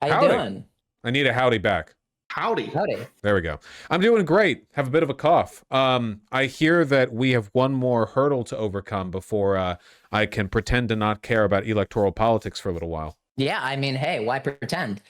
How you Howdy. doing? I need a howdy back. Howdy. Howdy. There we go. I'm doing great. Have a bit of a cough. I hear that we have one more hurdle to overcome before I can pretend to not care about electoral politics for a little while. Yeah, I mean, hey, why pretend?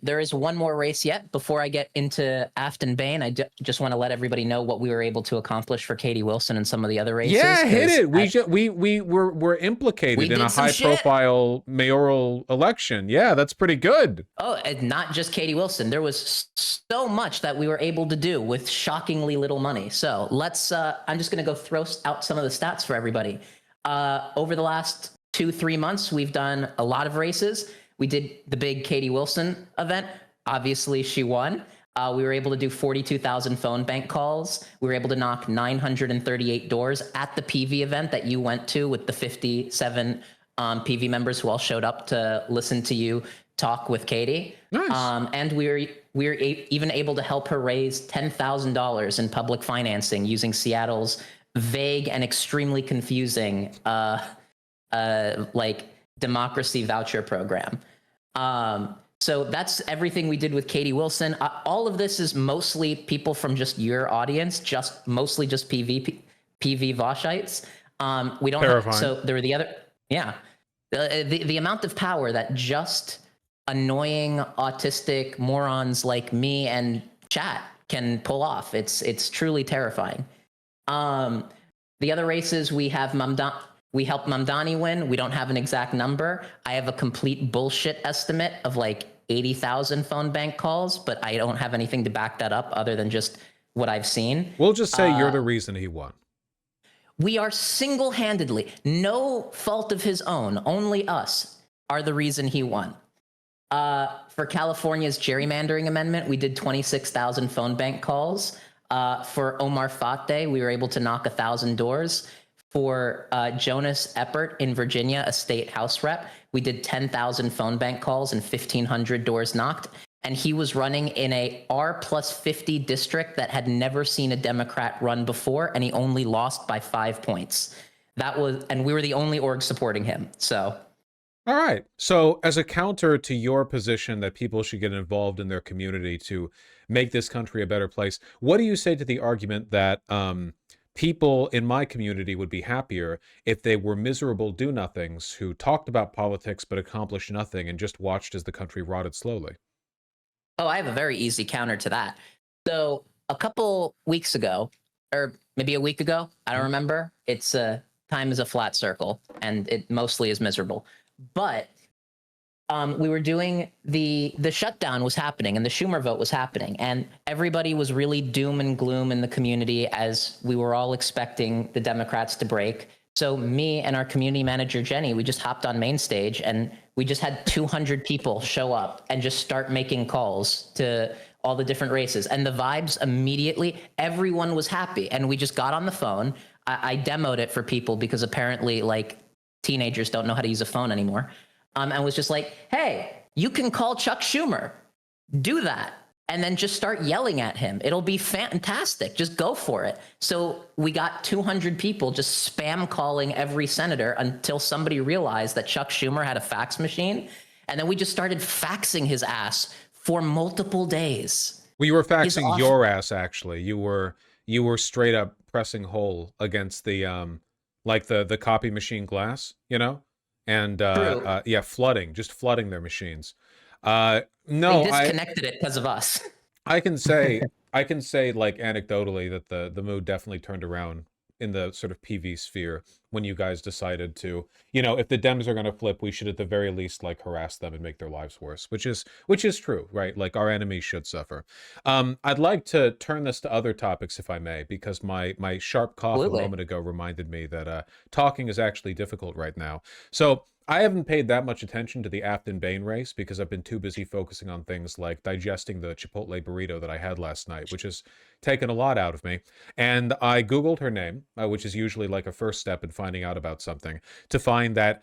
There is one more race yet. Before I get into Afton Bane, just want to let everybody know what we were able to accomplish for Katie Wilson and some of the other races. Yeah, hit it. We We're implicated in a did some shit. high-profile mayoral election. Yeah, that's pretty good. Oh, and not just Katie Wilson. There was so much that we were able to do with shockingly little money. So let's. I'm just going to go throw out some of the stats for everybody. Over the last 2-3 months, we've done a lot of races. We did the big Katie Wilson event. Obviously, she won. We were able to do 42,000 phone bank calls. We were able to knock 938 doors at the PV event that you went to with the 57 PV members who all showed up to listen to you talk with Katie. Nice. And we were even able to help her raise $10,000 in public financing using Seattle's vague and extremely confusing like democracy voucher program. So that's everything we did with Katie Wilson. All of this is mostly people from just your audience, mostly just PV Voshites. We don't have, so there were the other, yeah. The amount of power that just annoying autistic morons like me and chat can pull off. It's truly terrifying. The other races we have we helped Mamdani win. We don't have an exact number. I have a complete bullshit estimate of like 80,000 phone bank calls, but I don't have anything to back that up other than just what I've seen. We'll just say you're the reason he won. We are single-handedly, no fault of his own, only us are the reason he won. For California's gerrymandering amendment, we did 26,000 phone bank calls. For Omar Fateh, we were able to knock 1,000 doors. For Jonas Eppert in Virginia, a state house rep, we did 10,000 phone bank calls and 1,500 doors knocked. And he was running in a R+50 district that had never seen a Democrat run before, and he only lost by 5 points. And we were the only org supporting him. So, all right. So, as a counter to your position that people should get involved in their community to make this country a better place, what do you say to the argument that people in my community would be happier if they were miserable do-nothings who talked about politics but accomplished nothing and just watched as the country rotted slowly? Oh, I have a very easy counter to that. So a couple weeks ago, or maybe a week ago, I don't remember. It's time is a flat circle, and it mostly is miserable. But we were doing the shutdown was happening, and the Schumer vote was happening, and everybody was really doom and gloom in the community as we were all expecting the Democrats to break. So me and our community manager, Jenny, we just hopped on main stage and we just had 200 people show up and just start making calls to all the different races. And the vibes immediately, everyone was happy. And we just got on the phone. I demoed it for people because apparently like teenagers don't know how to use a phone anymore. And was just like, hey, you can call Chuck Schumer. Do that. And then just start yelling at him. It'll be fantastic. Just go for it. So we got 200 people just spam calling every senator until somebody realized that Chuck Schumer had a fax machine. And then we just started faxing his ass for multiple days. Well, you were faxing your ass, actually. You were straight up pressing hole against the like the copy machine glass, you know? And yeah, just flooding their machines. No, they disconnected it because of us. I can say like anecdotally that the mood definitely turned around in the sort of PV sphere when you guys decided to, you know, if the Dems are going to flip, we should at the very least like harass them and make their lives worse, which is true, right? Like our enemies should suffer. I'd like to turn this to other topics if I may, because my sharp cough a moment ago reminded me that talking is actually difficult right now. So I haven't paid that much attention to the Afton Bane race because I've been too busy focusing on things like digesting the Chipotle burrito that I had last night, which has taken a lot out of me. And I Googled her name, which is usually like a first step in finding out about something, to find that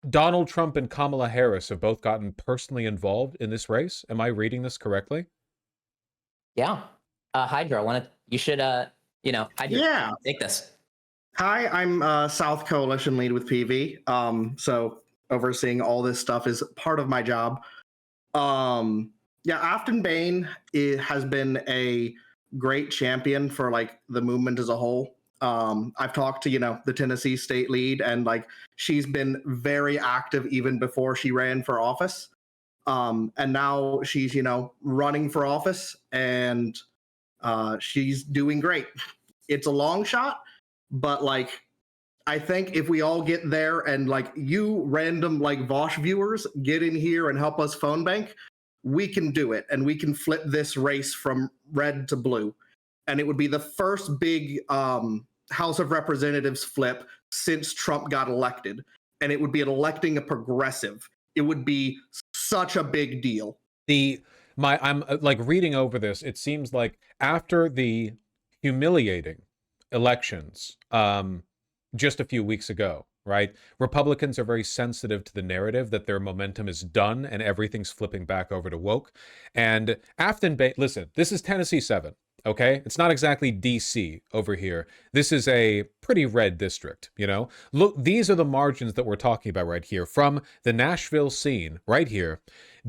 Donald Trump and Kamala Harris have both gotten personally involved in this race. Am I reading this correctly? Yeah. Hydra, you should, Hydra, yeah. take this. Hi, I'm South Coalition lead with PV. So overseeing all this stuff is part of my job. Yeah, Afton Bane has been a great champion for like the movement as a whole. I've talked to the Tennessee state lead, and like she's been very active even before she ran for office. And now she's running for office, and she's doing great. It's a long shot, but like I think if we all get there and like you random like Vosh viewers get in here and help us phone bank, we can do it and we can flip this race from red to blue. And it would be the first big House of Representatives flip since Trump got elected. And it would be electing a progressive. It would be such a big deal. I'm like reading over this. It seems like after the humiliating elections, just a few weeks ago, right? Republicans are very sensitive to the narrative that their momentum is done and everything's flipping back over to woke. And Afton Bane, listen, this is Tennessee 7. Okay, it's not exactly DC over here. This is a pretty red district, you know? Look, these are the margins that we're talking about right here. From the Nashville scene, right here,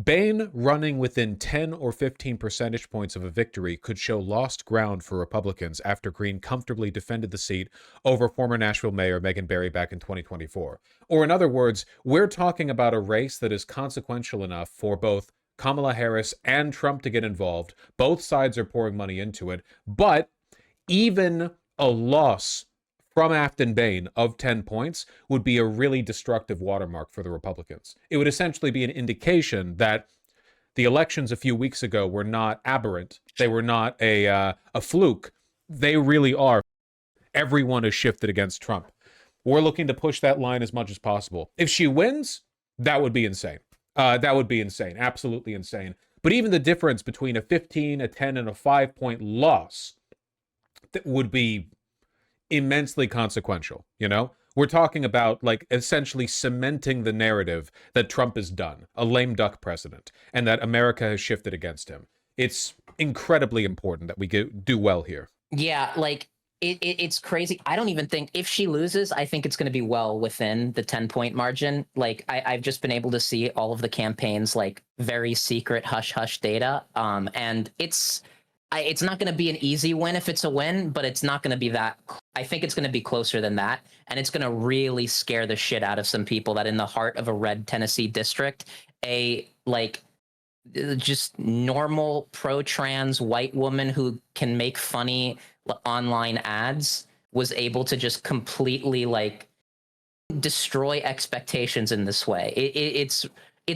Bane running within 10 or 15 percentage points of a victory could show lost ground for Republicans after Green comfortably defended the seat over former Nashville Mayor Megan Barry back in 2024. Or in other words, we're talking about a race that is consequential enough for both Kamala Harris and Trump to get involved. Both sides are pouring money into it, but even a loss from Afton Bane of 10 points would be a really destructive watermark for the Republicans. It would essentially be an indication that the elections a few weeks ago were not aberrant. They were not a fluke. They really are. Everyone has shifted against Trump. We're looking to push that line as much as possible. If she wins, that would be insane. That would be insane. Absolutely insane. But even the difference between a 15, a 10, and a 5-point loss that would be immensely consequential, you know? We're talking about like essentially cementing the narrative that Trump is done, a lame duck president, and that America has shifted against him. It's incredibly important that we do well here. Yeah, like it's crazy. I don't even think if she loses, I think it's going to be well within the 10-point margin. Like I've just been able to see all of the campaigns, like very secret hush hush data. And it's not going to be an easy win if it's a win, but it's not going to be that. I think it's going to be closer than that. And it's going to really scare the shit out of some people that in the heart of a red Tennessee district, a like just normal pro-trans white woman who can make funny online ads was able to just completely like destroy expectations in this way. It's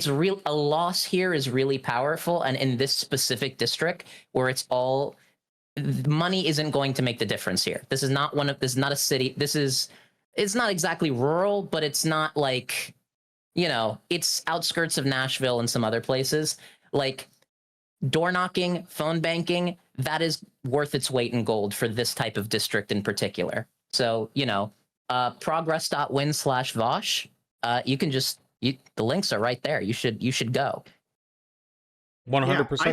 real. A loss here is really powerful, and in this specific district where it's all money isn't going to make the difference here. This is not this is not a city. It's not exactly rural, but it's not like, it's outskirts of Nashville and some other places. Like door knocking, phone banking, that is worth its weight in gold for this type of district in particular. So, progress.win/Vosh, you can just, the links are right there. You should go. 100%.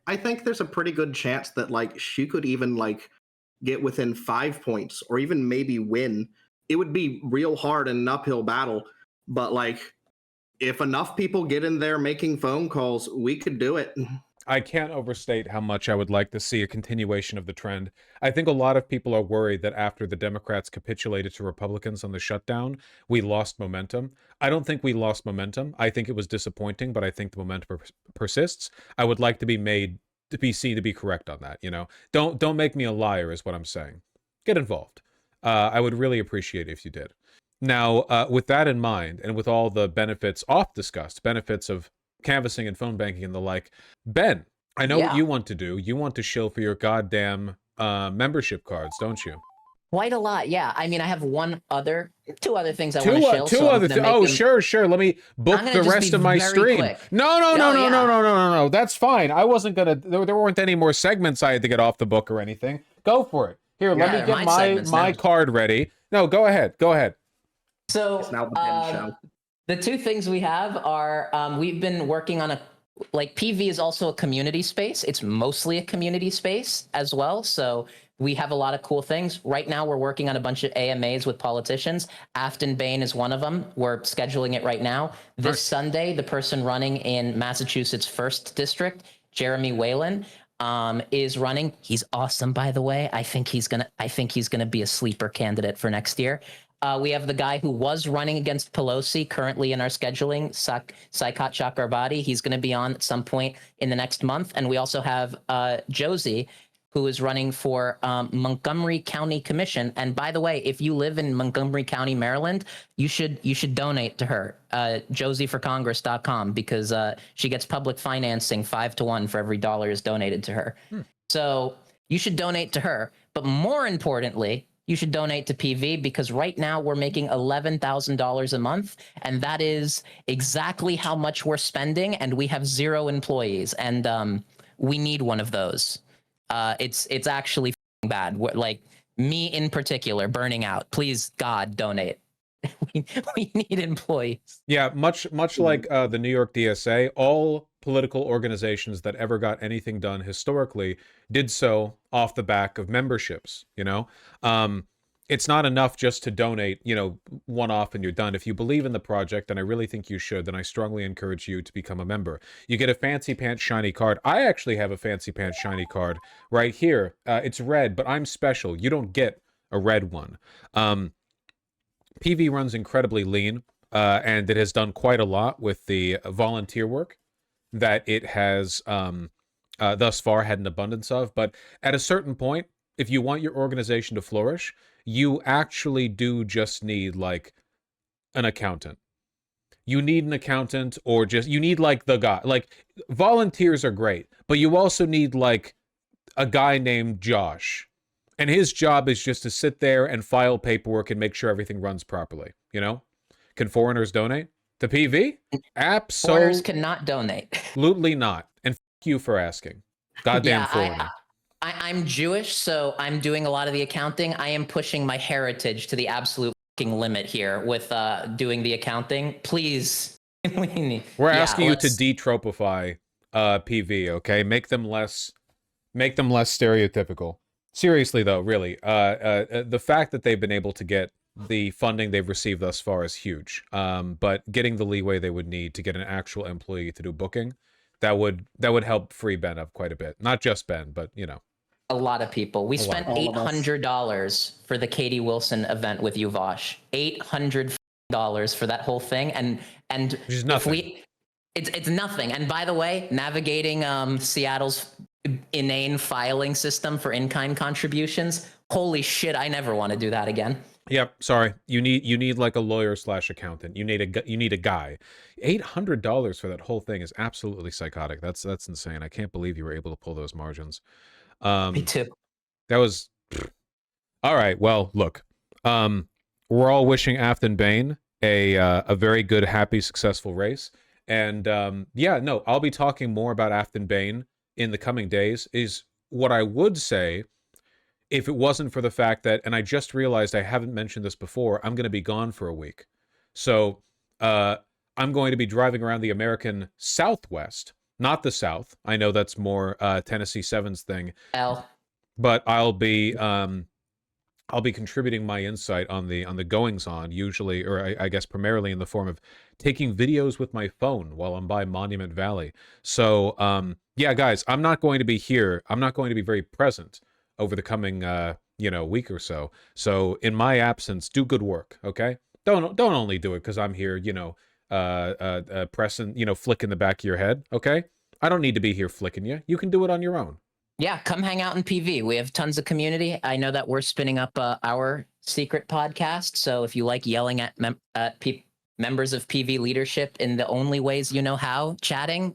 I think there's a pretty good chance that like she could even like get within 5 points or even maybe win. It would be real hard and an uphill battle, but like if enough people get in there making phone calls, we could do it. I can't overstate how much I would like to see a continuation of the trend. I think a lot of people are worried that after the Democrats capitulated to Republicans on the shutdown, we lost momentum. I don't think we lost momentum. I think it was disappointing, but I think the momentum persists. I would like to be made to be seen to be correct on that, Don't make me a liar is what I'm saying. Get involved. I would really appreciate it if you did. Now, with that in mind, and with all the benefits discussed, benefits of canvassing and phone banking and the like, Ben, I know what you want to do. You want to shill for your goddamn membership cards, don't you? Quite a lot, yeah. I mean, I have two other things I want to shill. Two other things. Oh, sure. Let me book the rest of my stream. Quick. No. That's fine. I wasn't gonna. There weren't any more segments I had to get off the book or anything. Go for it. Here, let me get my card ready. No, go ahead. So the two things we have are we've been working on PV is also a community space. It's mostly a community space as well. So we have a lot of cool things. Right now, we're working on a bunch of AMAs with politicians. Afton Bane is one of them. We're scheduling it right now. This Sunday, the person running in Massachusetts' 1st District, Jeremy Whalen, is running. He's awesome, by the way. I think he's gonna be a sleeper candidate for next year. We have the guy who was running against Pelosi currently in our scheduling, Saikat Chakrabarti. He's going to be on at some point in the next month. And we also have Josie, who is running for Montgomery County Commission. And by the way, if you live in Montgomery County, Maryland, you should donate to her, josieforcongress.com, because she gets public financing 5-to-1 for every dollar is donated to her. So you should donate to her. But more importantly, you should donate to PV, because right now we're making $11,000 a month, and that is exactly how much we're spending, and we have 0 employees, and we need one of those. It's actually bad. Like me in particular, burning out. Please, God, donate. we need employees. Yeah, much like the New York DSA, all political organizations that ever got anything done historically did so off the back of memberships, you know? It's not enough just to donate, you know, one off and you're done. If you believe in the project, and I really think you should, then I strongly encourage you to become a member. You get a fancy pants shiny card. I actually have a fancy pants shiny card right here. It's red, but I'm special. You don't get a red one. PV runs incredibly lean, and it has done quite a lot with the volunteer work that it has thus far had an abundance of. But at a certain point, if you want your organization to flourish, you actually do just need like an accountant. You need an accountant, or just you need like the guy. Like volunteers are great, but you also need like a guy named Josh. And his job is just to sit there and file paperwork and make sure everything runs properly, you know? Can foreigners donate to PV? Absolutely. Foreigners cannot donate. Absolutely not. And f you for asking. Goddamn foreigner. I'm Jewish, so I'm doing a lot of the accounting. I am pushing my heritage to the absolute fucking limit here with doing the accounting. Please. We're asking you to detropify PV, okay? Make them less stereotypical. Seriously, though, really, the fact that they've been able to get the funding they've received thus far is huge. But getting the leeway they would need to get an actual employee to do booking, that would help free Ben up quite a bit. Not just Ben, but, you know. A lot of people. We spent $800 for the Katie Wilson event with you, Vosh. $800 for that whole thing, and which is nothing. It's nothing. And by the way, navigating Seattle's inane filing system for in-kind contributions, holy shit, I never want to do that again. Yep, sorry. You need like a lawyer / accountant. You need a guy. $800 for that whole thing is absolutely psychotic. That's insane. I can't believe you were able to pull those margins. Me too. That was all right. Well, look, we're all wishing Afton Bane a very good, happy, successful race. And yeah, no, I'll be talking more about Afton Bane in the coming days. Is what I would say, if it wasn't for the fact that, and I just realized I haven't mentioned this before, I'm going to be gone for a week. So I'm going to be driving around the American Southwest, not the South. I know that's more Tennessee Seven's thing. But I'll be contributing my insight on the goings on, usually, or I guess primarily in the form of taking videos with my phone while I'm by Monument Valley. So yeah, guys, I'm not going to be here. I'm not going to be very present over the coming week or so. So in my absence, do good work, okay? Don't only do it because I'm here, pressing, flicking the back of your head, okay? I don't need to be here flicking you. You can do it on your own. Yeah, come hang out in PV. We have tons of community. I know that we're spinning up our secret podcast. So if you like yelling at members of PV leadership in the only ways you know how, chatting,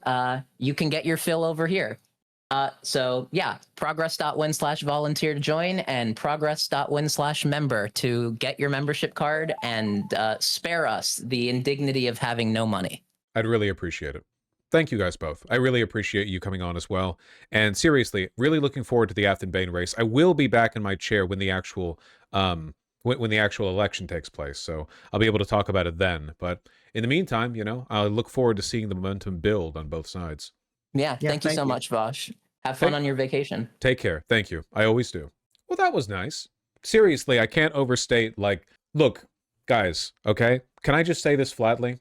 you can get your fill over here. So yeah, progress.win/volunteer to join, and progress.win/member to get your membership card and spare us the indignity of having no money. I'd really appreciate it. Thank you guys both. I really appreciate you coming on as well. And seriously, really looking forward to the Afton Bane race. I will be back in my chair when the actual when the actual election takes place. So I'll be able to talk about it then. But in the meantime, I look forward to seeing the momentum build on both sides. Yeah, thank you so much, Vosh. Have fun on your vacation. Take care. Thank you. I always do. Well, that was nice. Seriously, I can't overstate, like, look, guys, okay? Can I just say this flatly?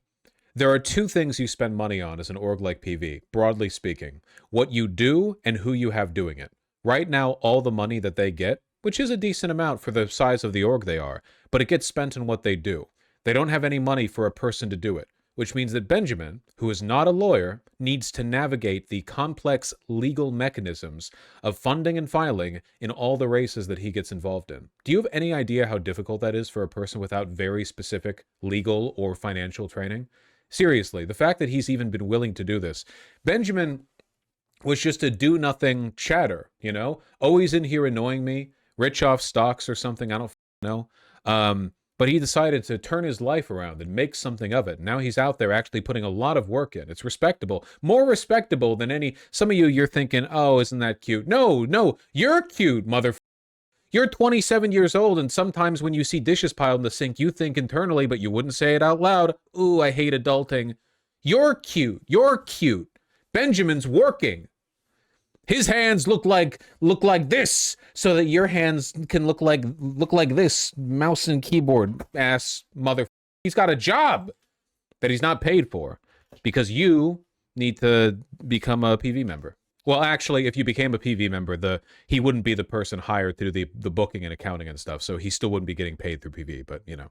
There are two things you spend money on as an org like PV, broadly speaking. What you do and who you have doing it. Right now, all the money that they get, which is a decent amount for the size of the org they are, but it gets spent on what they do. They don't have any money for a person to do it, which means that Benjamin, who is not a lawyer, needs to navigate the complex legal mechanisms of funding and filing in all the races that he gets involved in. Do you have any idea how difficult that is for a person without very specific legal or financial training? Seriously, the fact that he's even been willing to do this. Benjamin was just a do-nothing chatter, you know? Always in here annoying me, rich off stocks or something, I don't know. But he decided to turn his life around and make something of it. Now he's out there actually putting a lot of work in. It's respectable. More respectable than any... Some of you, you're thinking, oh, isn't that cute? No, you're cute, motherfucker. You're 27 years old, and sometimes when you see dishes piled in the sink, you think internally, but you wouldn't say it out loud. Ooh, I hate adulting. You're cute. You're cute. Benjamin's working. His hands look like this, so that your hands can look like this. Mouse and keyboard ass mother. He's got a job that he's not paid for because you need to become a PV member. Well, actually, if you became a PV member, he wouldn't be the person hired to do the booking and accounting and stuff, so he still wouldn't be getting paid through PV. But you know.